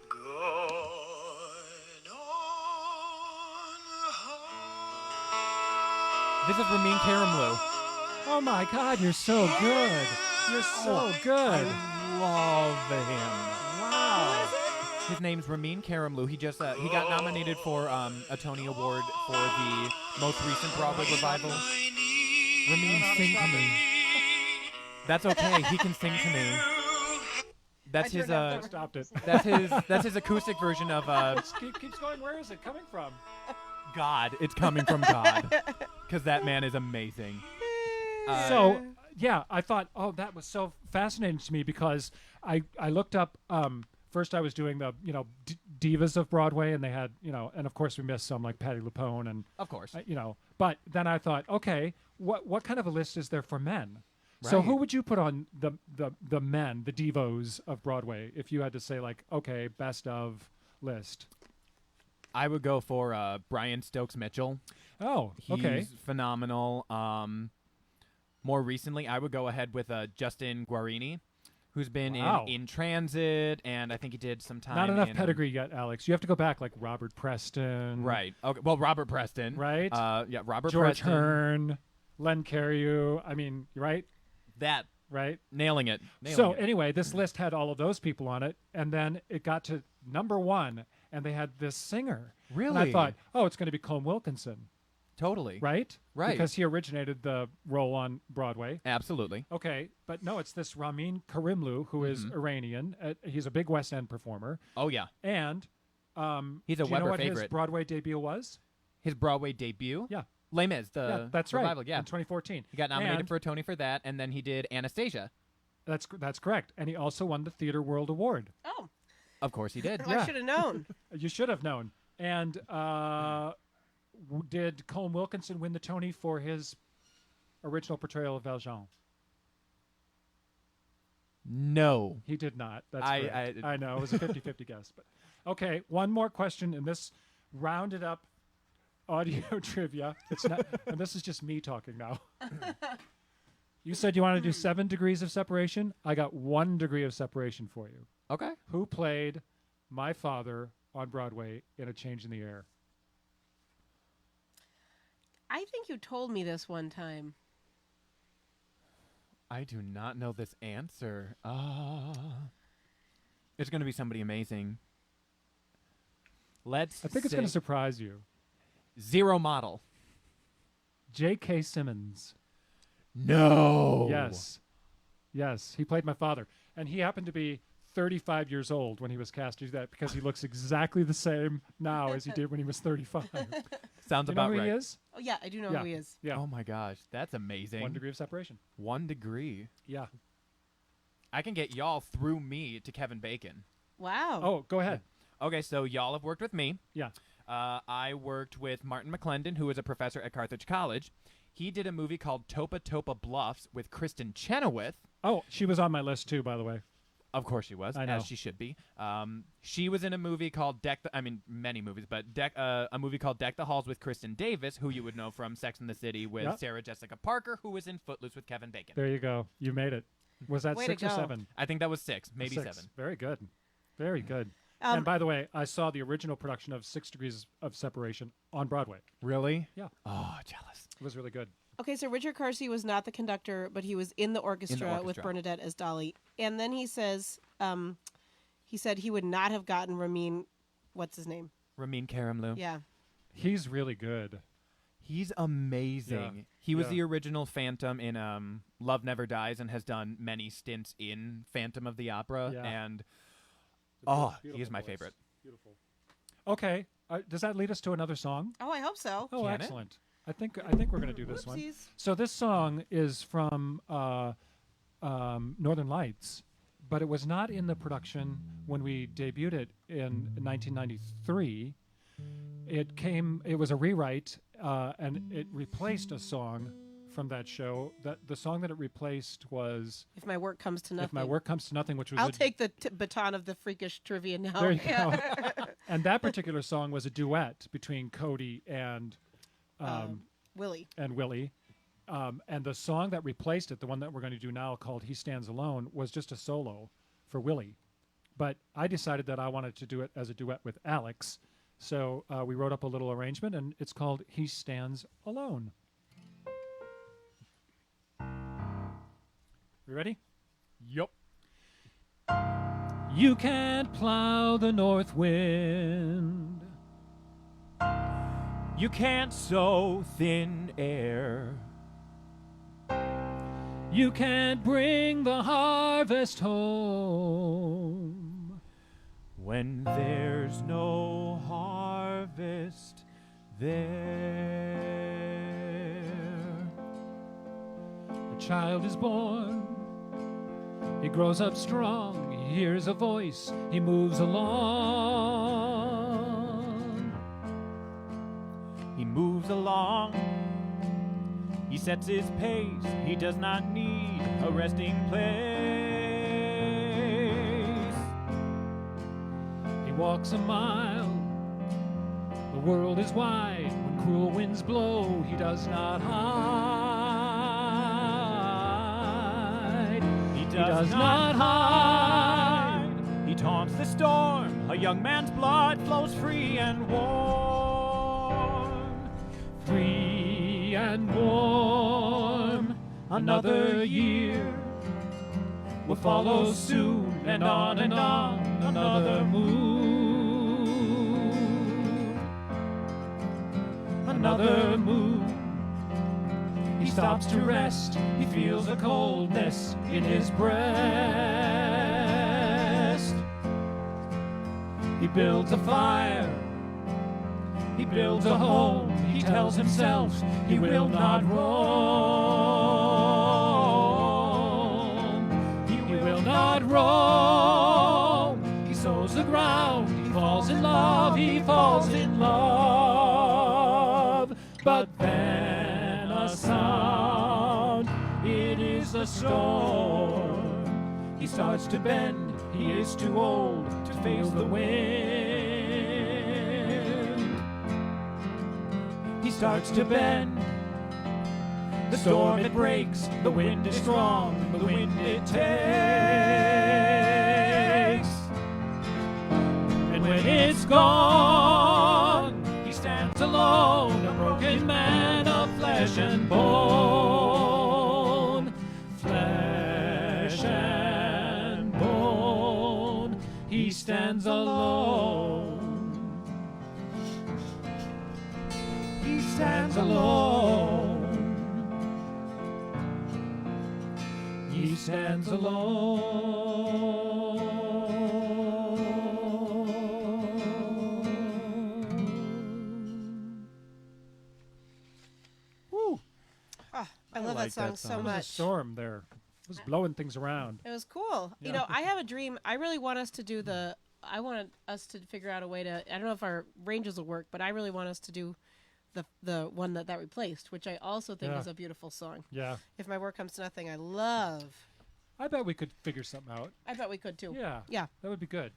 Going on home. This is Ramin Karimloo. Oh my God, you're so good. You're so good. I love him. Wow. His name's Ramin Karimloo. He just he got nominated for a Tony Award for the most recent Broadway revival. Ramin, sing to me. That's okay. He can sing to me. That's his Stopped it. that's his acoustic version of Keeps going. Where is it coming from? God. It's coming from God, because that man is amazing. So yeah, I thought, oh, that was so fascinating to me because I looked up. First, I was doing the divas of Broadway, and they had and of course we missed some like Patti LuPone and Of course. But then I thought, okay, what kind of a list is there for men? So Right. who would you put on the men, the divos of Broadway, if you had to say like, okay, best of list? I would go for Brian Stokes Mitchell. Oh, He's okay. phenomenal. More recently, I would go ahead with Justin Guarini, who's been Wow. in Transit, and I think he did some time. Not enough in, pedigree yet, Alex. You have to go back like Robert Preston. Right. Okay. Well, Robert Preston. Right? Yeah, Robert George Preston. Hearn, Len Cariou. I mean, right? That. Right? Nailing it. So anyway, this list had all of those people on it, and then it got to number 1, and they had this singer. And I Really? thought, oh, it's going to be Colm Wilkinson, Totally. right? Right. Because he originated the role on Broadway. Absolutely. Okay, but no, it's this Ramin Karimloo, who is Iranian. He's a big West End performer, Oh, yeah. and He's a do you know Weber what his favorite. Broadway debut was? His Broadway debut? Yeah, Les Mis, yeah, the that's revival. right. Yeah. In 2014, He got nominated And for a Tony for that, and then he did Anastasia. That's correct, and he also won the Theatre World Award. Oh, Of course he did. I should have known. You should have known. And did Colm Wilkinson win the Tony for his original portrayal of Valjean? No. He did not. That's I- correct. I know. It was a 50-50 guess. But okay, one more question in this rounded up audio trivia. It's not, and this is just me talking now. You said you wanted to do 7 degrees of separation. I got 1 degree of separation for you. Okay. Who played my father on Broadway in A Change in the Air? I think you told me this one time. I do not know this answer. It's going to be somebody amazing. Let's I think it's going to surprise you. Zero Model. J.K. Simmons. No. Yes. Yes. He played my father. And he happened to be 35 years old when he was cast to do that because he looks exactly the same now as he did when he was 35. Sounds Do you know about who right. he is? Oh yeah, I do know Yeah. who he is. Yeah. Oh my gosh, that's amazing. 1 degree of separation. 1 degree. Yeah. I can get y'all through me to Kevin Bacon. Wow. Oh, go ahead. Okay, so y'all have worked with me. Yeah. I worked with Martin McClendon, who is a professor at Carthage College. He did a movie called Topa Topa Bluffs with Kristen Chenoweth. Oh, she was on my list too, by the way. Of course she was, I know. as she should be. She was in a movie called many movies, but a movie called Deck the Halls with Kristen Davis, who you would know from Sex and the City with Yep. Sarah Jessica Parker, who was in Footloose with Kevin Bacon. There you go. You made it. Was that Way to 6 or go. 7? I think that was 6, maybe 6. 7. Very good. Very good. Um, And by the way, I saw the original production of 6 Degrees of Separation on Broadway. Really? Yeah. Oh, jealous. It was really good. Okay, so Richard Carsey was not the conductor, but he was in the orchestra, with orchestra. Bernadette as Dolly. And then he says, he said he would not have gotten Ramin, what's his name? Ramin Karimloo. Yeah. He's really good. He's amazing. Yeah. He was Yeah. the original Phantom in Love Never Dies and has done many stints in Phantom of the Opera. Yeah. And Beautiful he is my voice. favorite. Beautiful. Okay. Does that lead us to another song? Oh, I hope so. Oh, Can it? excellent. I think we're going to do this one. Whoopsies. So this song is from Northern Lights, but it was not in the production when we debuted it in 1993. It was a rewrite, and it replaced a song from that show. That the song that it replaced was If my work comes to nothing. "If My Work Comes to Nothing," which was I'll take the baton of the freakish trivia now. There you go. And that particular song was a duet between Cody and Willie. Willie. And the song that replaced it, the one that we're going to do now called He Stands Alone, was just a solo for Willie. But I decided that I wanted to do it as a duet with Alex. So we wrote up a little arrangement, and it's called He Stands Alone. You ready? Yup. You can't plow the north wind. You can't sow thin air. You can't bring the harvest home When there's no harvest there. A child is born. He grows up strong. He hears a voice. He moves along. He moves along. He sets his pace. He does not need a resting place. He walks a mile. The world is wide. When cruel winds blow, he does not hide. He does not hide. He taunts the storm. A young man's blood flows free and warm. Free and warm. Another year will follow soon, and on another moon. Another moon. He stops to rest. He feels a coldness in his breast. He builds a fire. He builds a home. He tells himself he will not roam. He will not roam. He sows the ground. He falls in love. He falls in love. But then a sound. It is a storm. He starts to bend. He is too old to face the wind. He starts to bend. The storm it breaks. The wind is strong. The wind it takes. And when it's gone, he stands alone, a broken man of flesh and bone. Flesh and bone. He stands alone. He stands alone. He stands alone. Woo! I love like that song that so song. There was a much. storm there. It was blowing things around. It was cool. You Yeah. know, I have a dream. I really want us to do the. I want us to figure out a way to. I don't know if our ranges will work, but I really want us to do the one that replaced, which I also think Yeah. is a beautiful song. Yeah. If My Work Comes to Nothing, I love. I bet we could figure something out. I bet we could too. Yeah. Yeah. That would be good.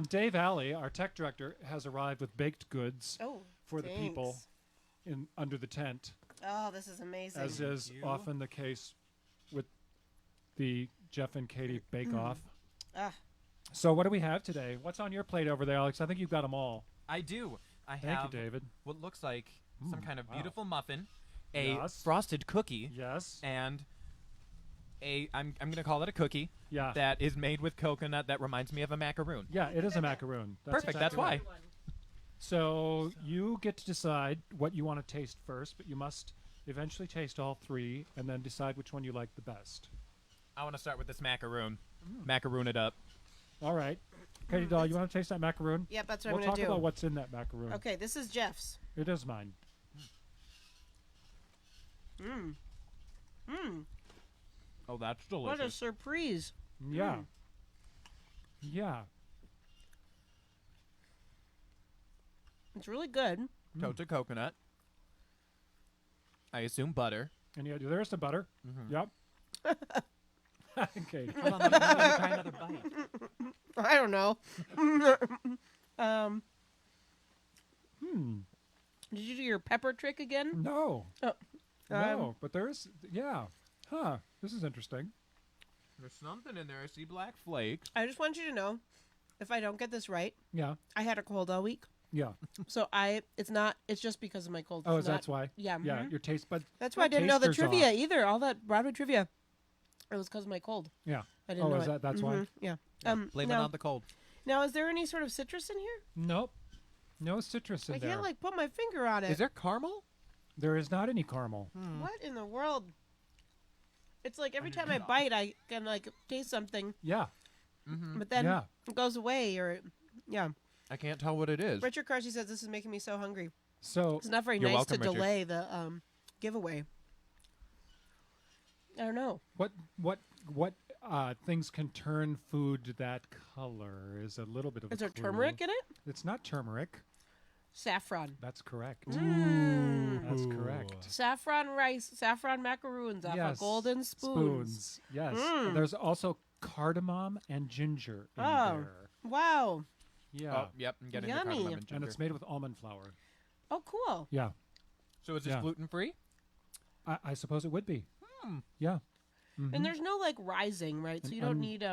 Dave Alley, our tech director, has arrived with baked goods Oh. for the people thanks. in under the tent, Oh, this is amazing. as is you. often the case with the Jeff and Katie Bake Off. Ah. So what do we have today? What's on your plate over there, Alex? I think you've got them all. I do. I Thank have you, David. what looks like some kind of wow. beautiful muffin, a Yes. frosted cookie, Yes. and I'm gonna call it a cookie Yeah. that is made with coconut that reminds me of a macaroon. Yeah, it is a macaroon. Perfect. That's why. right. So you get to decide what you want to taste first, but you must eventually taste all three and then decide which one you like the best. I want to start with this macaroon. Macaroon it up. All right. Katie Doll, you want to taste that macaroon? Yep, that's what We'll I'm talk going to do. about what's in that macaroon. Okay, this is Jeff's. It is mine. Oh, that's What a delicious. surprise. Yeah. Yeah. It's really good. Totes of coconut. I assume butter. And yeah, there's the butter. Yep. Katie. Hold on, let me try another bite. I don't know. Did you do your pepper trick again? No. Oh, No, but there's, yeah. Huh. This is interesting. There's something in there. I see black flakes. I just want you to know, if I don't get this right, Yeah. I had a cold all week. Yeah. So it's just because of my cold. Oh, It's that's why? Yeah. Yeah, mhm. your taste, but That's why I your didn't know the taster's trivia off. either. All that Broadway trivia. It was because of my cold. Yeah. I didn't know is it. that's why? Yeah. Blame it now, on the cold. now, is there any sort of citrus in here? Nope. No citrus in I there. can't like put my finger on it. Is there caramel? There is not any caramel. What in the world? It's like every time I bite, I can like taste something, Yeah. but then Yeah. it goes away. Or yeah. I can't tell what it is. Richard Carsey says this is making me so hungry. So It's not very You're nice welcome, to Richard. delay the giveaway. I don't know. what things can turn food that color is a little bit of Is a there clue. turmeric in it? It's not turmeric. Saffron. That's correct. Mm. That's correct. Saffron rice, saffron macaroons off a Yes. golden spoons. Yes. Mm. There's also cardamom and ginger in Oh. there. Wow. Yeah. Oh, yep. I'm getting the Yummy. cardamom and And ginger. it's made with almond flour. Oh, cool. Yeah. So is this Yeah. gluten free? I suppose it would be. Yeah. Mhm. And there's no like rising, right? So you don't need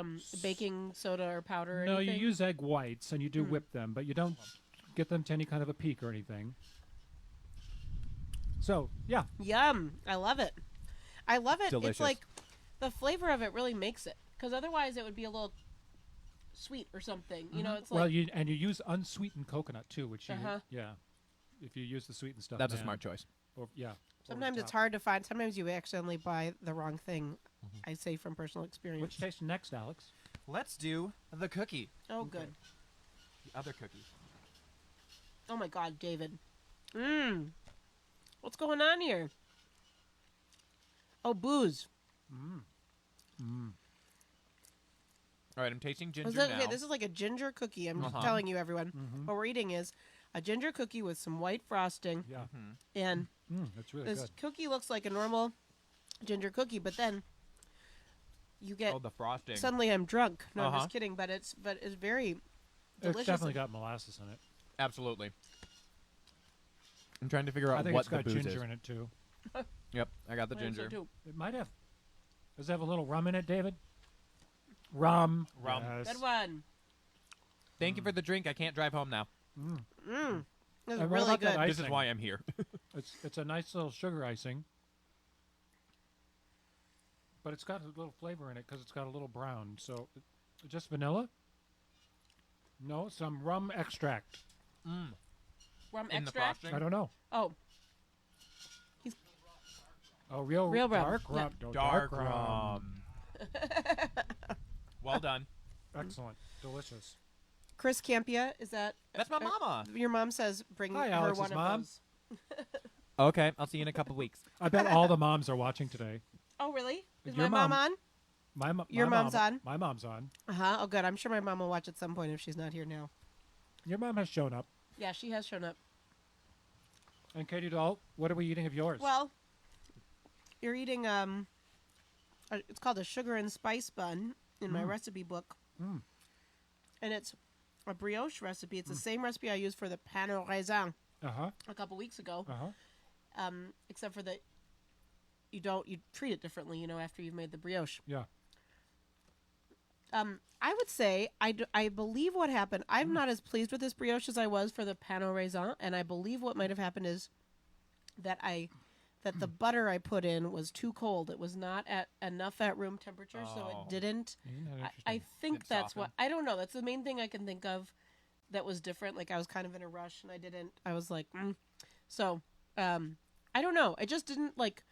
baking soda or powder or No, anything. you use egg whites and you do whip them, but you don't get them to any kind of a peak or anything. So, yeah. Yum. I love it. I love it. Delicious. It's like the flavor of it really makes it. Because otherwise it would be a little sweet or something. You know, it's like. Well, you use unsweetened coconut too, which you Uh-huh. yeah. If you use the sweetened stuff, That's a man, smart choice. Yeah. sometimes over it's the top. hard to find. Sometimes you accidentally buy the wrong thing. I say from personal experience. Which tastes next, Alex? Let's do the cookie. Oh, good. The other cookie. Oh my God, David. What's going on here? Oh, booze. All right, I'm tasting ginger Is that- now. okay, this is like a ginger cookie. I'm just telling you, everyone. What we're eating is a ginger cookie with some white frosting, Yeah. and That's really this good. cookie looks like a normal ginger cookie, but then you get Oh, the frosting. suddenly I'm drunk. No, I'm Uh-huh. just kidding. But it's very It's delicious. definitely got molasses in it. Absolutely. I'm trying to figure I out think what it's got the booze ginger is. in it too. Yep, I got the I think so, ginger. too. It might have. Does it have a little rum in it, David? Rum. Rum. Yes. Good one. Thank you for the drink. I can't drive home now. This is And what really about that good. ice- This is why I'm here. It's a nice little sugar icing, but it's got a little flavor in it because it's got a little brown. So, just vanilla? No, some rum extract. Rum In the extract. frosting? I don't know. Oh, Oh, real Real rum. dark Yeah. rum. No, Dark rum. Well done. Excellent. Delicious. Chris Campea, is that? That's my mama. Your mom says bring Hi, her Alex's one mom. of those. Okay, I'll see you in a couple weeks. I bet all the moms are watching today. Oh, really? Is Your my mom mom- on? Your mom's on? My mom's on. Oh, good. I'm sure my mom will watch at some point if she's not here now. Your mom has shown up. Yeah, she has shown up. And Katie Doll, what are we eating of yours? Well, you're eating it's called a sugar and spice bun in my recipe book, and it's a brioche recipe. It's the same recipe I used for the pain au raisin Uh-huh. a couple weeks ago, Uh-huh. except for that you treat it differently, after you've made the brioche. Yeah. I would say I believe what happened. I'm not as pleased with this brioche as I was for the pain au raisin, and I believe what might have happened is that the butter I put in was too cold. It was not enough at room temperature, so Oh. it didn't. Isn't that I interesting? think It that's what softened. I don't know. That's the main thing I can think of that was different. Like I was kind of in a rush and I was like, so I don't know. I just didn't like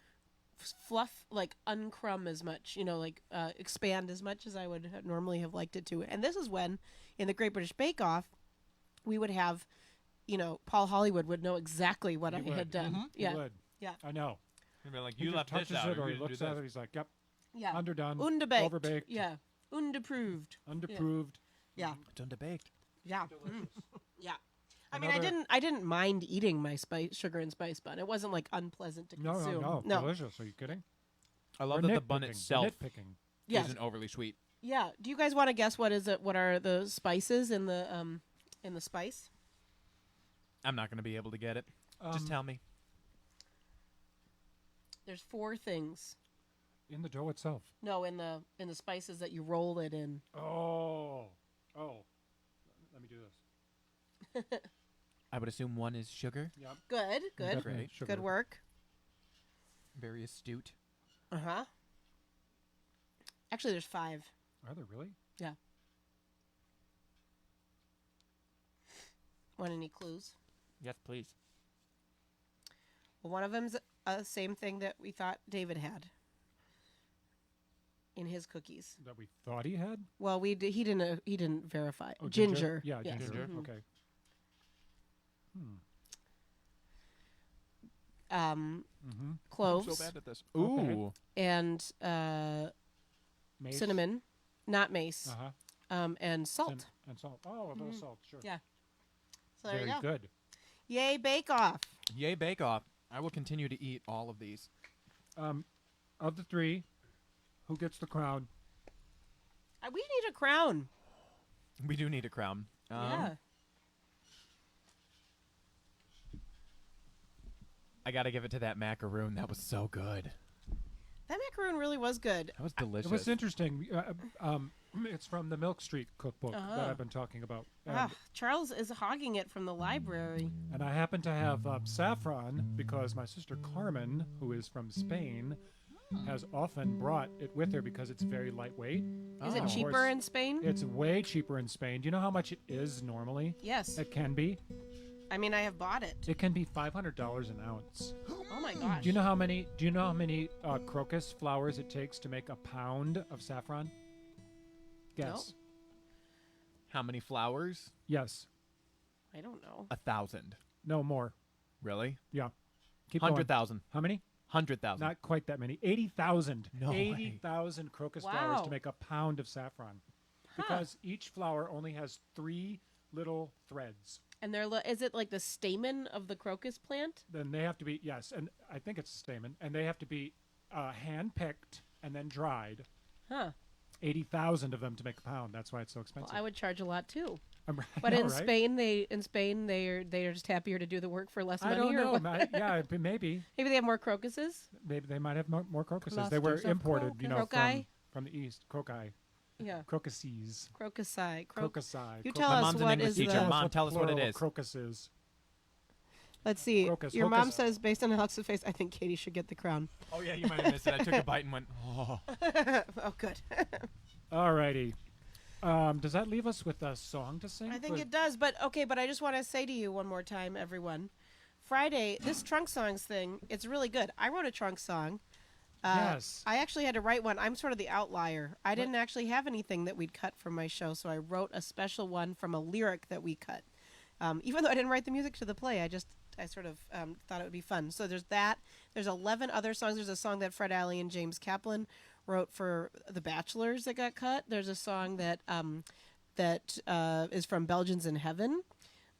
fluff, like uncrumb as much, expand as much as I would normally have liked it to. And this is when in the Great British Bake Off we would have, Paul Hollywood would know exactly what I He would. had done. He Yeah. would. Yeah. I know. You'd be like, He you just left this touches out. it or you he didn't do looks at this. it. He's like, yep, Yeah. underdone, Underbaked. overbaked, Yeah. Underproved. underproved. Yeah. It's underbaked. Yeah. Yeah. I mean, I Another- didn't mind eating my sugar and spice bun. It wasn't like unpleasant to No, consume. no. Delicious. Are you kidding? I love We're that the bun nitpicking. We're itself nitpicking. Yes. isn't overly sweet. Yeah. Do you guys want to guess what are the spices in the spice? I'm not going to be able to get it. Just tell me. There's 4 things. In the dough itself. No, in the spices that you roll it in. Oh. Let me do this. I would assume one is sugar. Yep. Good. Definitely Great. sugar. Good work. Very astute. Uh-huh. Actually, there's 5. Are there really? Yeah. Want any clues? Yes, please. Well, one of them's same thing that we thought David had in his cookies. That we thought he had? Well, he didn't verify. Oh, Ginger. Yeah, Yes. ginger. Mhm. Okay. Cloves. I'm so bad at this. Okay. Ooh. And Mace? cinnamon, not mace, Uh-huh. and salt. And salt. Oh, a little salt, sure. Yeah. So there Very you go. good. Yay, Bake Off. Yay, Bake Off. I will continue to eat all of these. Of the 3, who gets the crown? We need a crown. We do need a crown. Yeah. I got to give it to that macaroon. That was so good. That macaroon really was good. That was delicious. It was interesting. It's from the Milk Street cookbook that I've been talking about. And, Charles is hogging it from the library. and I happen to have saffron because my sister Carmen, who is from Spain, has often brought it with her because it's very lightweight. Is it Of cheaper course, in Spain? It's way cheaper in Spain. Do you know how much it is normally? Yes. It can be. I mean, I have bought it. It can be $500 an ounce. Oh my gosh. Do you know how many crocus flowers it takes to make a pound of saffron? Guess. How many flowers? Yes. I don't know. 1,000. No more. Really? Yeah. Keep going. 100,000. How many? 100,000. Not quite that many. 80,000. No way. 80,000 crocus flowers Wow. to make a pound of saffron. Because each flower only has 3 little threads. And is it like the stamen of the crocus plant? Then they have to be, yes, and I think it's a stamen, and they have to be hand-picked and then dried. Huh. 80,000 of them to make a pound. That's why it's so expensive. Well, I would charge a lot too. I But know, in right? Spain they're just happier to do the work for less I money. don't or know. what? Yeah, maybe. Maybe they have more crocuses. Maybe they might have more crocuses. Clusters They were of imported, crocus. from the east. Croci. Yeah. Crocuses. Crocusi. Crocusi. You Cro- tell My us mom's an what English is teacher. the. Mom, tell us what it plural is. Crocuses. Let's see. Crocus, Your mom crocus. says, based on Alex's face, I think Katie should get the crown. Oh, yeah, you might have missed it. I took a bite and went, oh. Oh, good. Alrighty. Does that leave us with a song to sing? I think it does. But I just want to say to you one more time, everyone. Friday, this trunk songs thing, it's really good. I wrote a trunk song. Yes. I actually had to write one. I'm sort of the outlier. I didn't actually have anything that we'd cut from my show, so I wrote a special one from a lyric that we cut. Even though I didn't write the music to the play, I sort of thought it would be fun. So there's that. There's 11 other songs. There's a song that Fred Alley and James Kaplan wrote for The Bachelors that got cut. There's a song that is from Belgians in Heaven.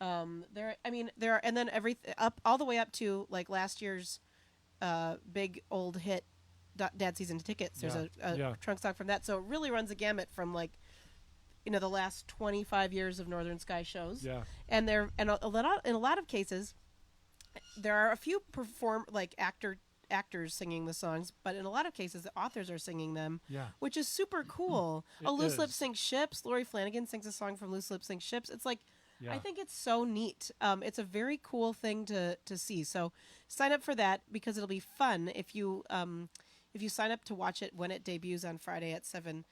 There are, and then up all the way up to like last year's big old hit Dad Season Tickets. There's a trunk song from that. So it really runs a gamut from like, the last 25 years of Northern Sky shows. Yeah. And in a lot of cases, there are a few actors singing the songs, but in a lot of cases, the authors are singing them. Yeah. Which is super cool. It Loose is. Lip Sync Ships. Lori Flanagan sings a song from Loose Lip Sync Ships. It's like, Yeah. I think it's so neat. It's a very cool thing to see. So sign up for that because it'll be fun if you sign up to watch it when it debuts on Friday at 7.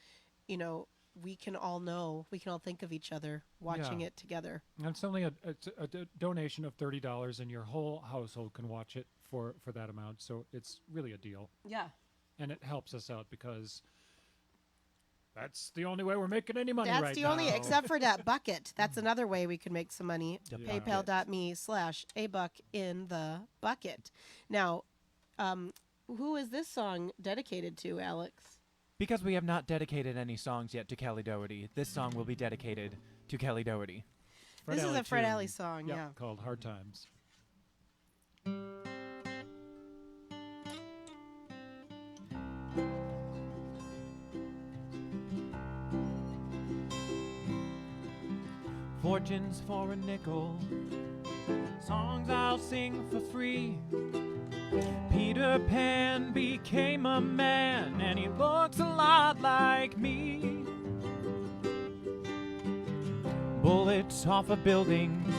We can all think of each other watching it together. And it's only a donation of $30, and your whole household can watch it for that amount. So it's really a deal, Yeah. and it helps us out because that's the only way we're making any money That's right the now. only, except for that bucket. That's another way we can make some money. The Yeah. PayPal.me/abuckinthebucket. Now, who is this song dedicated to, Alex? Because we have not dedicated any songs yet to Kelly Doherty, this song will be dedicated to Kelly Doherty. This is Alley a Fred tune. Alley song, yeah. Called Hard Times. Fortunes for a nickel, songs I'll sing for free. Peter Pan became a man, and he looks a lot like me. Bullets off of buildings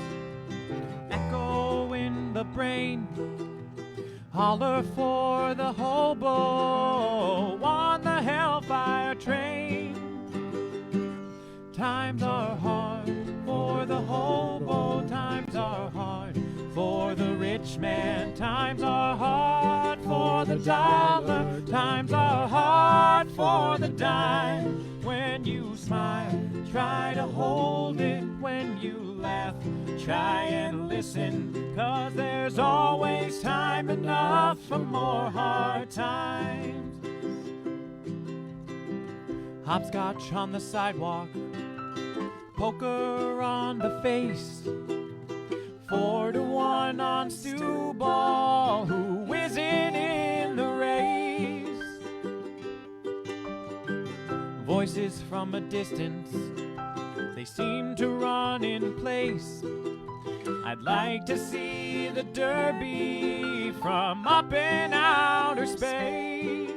echo in the brain. Holler for the hobo on the Hellfire train. Times are hard for the hobo, times are hard for the rich man. Times are hard for the dollar, times are hard for the dime. When you smile, try to hold it. When you laugh, try and listen, 'cause there's always time enough for more hard times. Hopscotch on the sidewalk, poker on the face, 4-1 on Stu Ball, who isn't in the race. Voices from a distance, they seem to run in place. I'd like to see the Derby from up in outer space.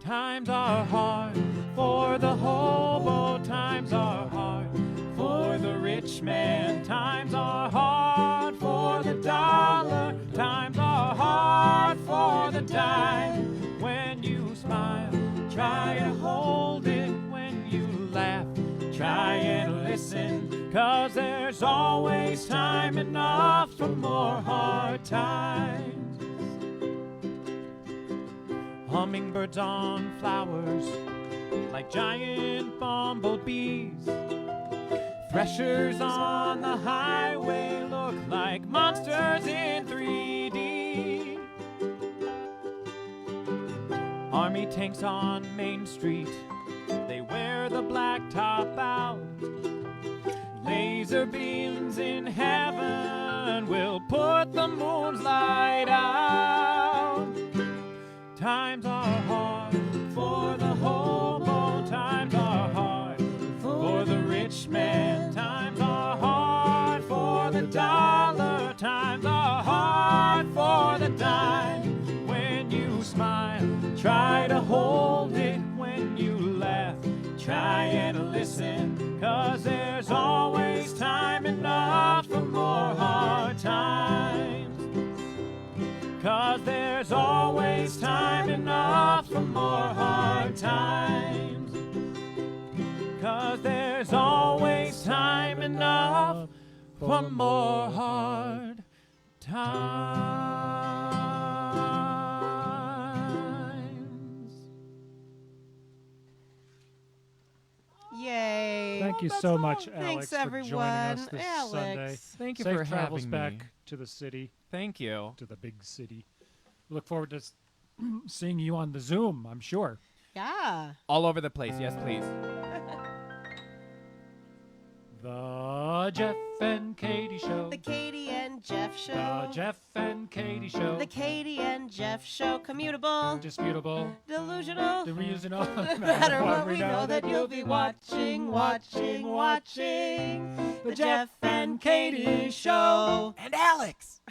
Times are hard for the hobo, times are hard for the rich man. Times are hard for the dollar, times are hard for the dime. When you smile, try to hold it. When you laugh, try and listen, 'cause there's always time enough for more hard times. Hummingbirds on flowers like giant bumblebees. Threshers on the highway look like monsters in 3D. Army tanks on Main Street, they wear the black top out. Laser beams in heaven will put the moon's light out. Times are hard for the hobo, times are hard for the rich man. Times are hard for the dollar, times are hard for the dime. When you smile, try to hold it. When you laugh, try and listen, 'cause there's always time enough for more hard times. 'Cause there's always time enough for more hard times. 'Cause there's always time enough for more hard times. Yay. Thank you so much, Alex, Thanks, for everyone. joining us this Alex. Sunday. Thank you Safe for travels having back me. to the city, Thank you. to the big city. Look forward to seeing you on the Zoom, I'm sure. Yeah. All over the place, yes, please. The Jeff and Katie Show. The Katie and Jeff The Show. Jeff and Katie Show. The Katie and Jeff Show. Commutable. Disputable. Delusional. The reason all No matter what, we know that you'll be watching. The Jeff and Katie Show. And Alex!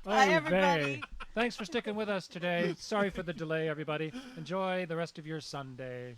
Bye, everybody. vey. Thanks for sticking with us today. Sorry for the delay, everybody. Enjoy the rest of your Sunday.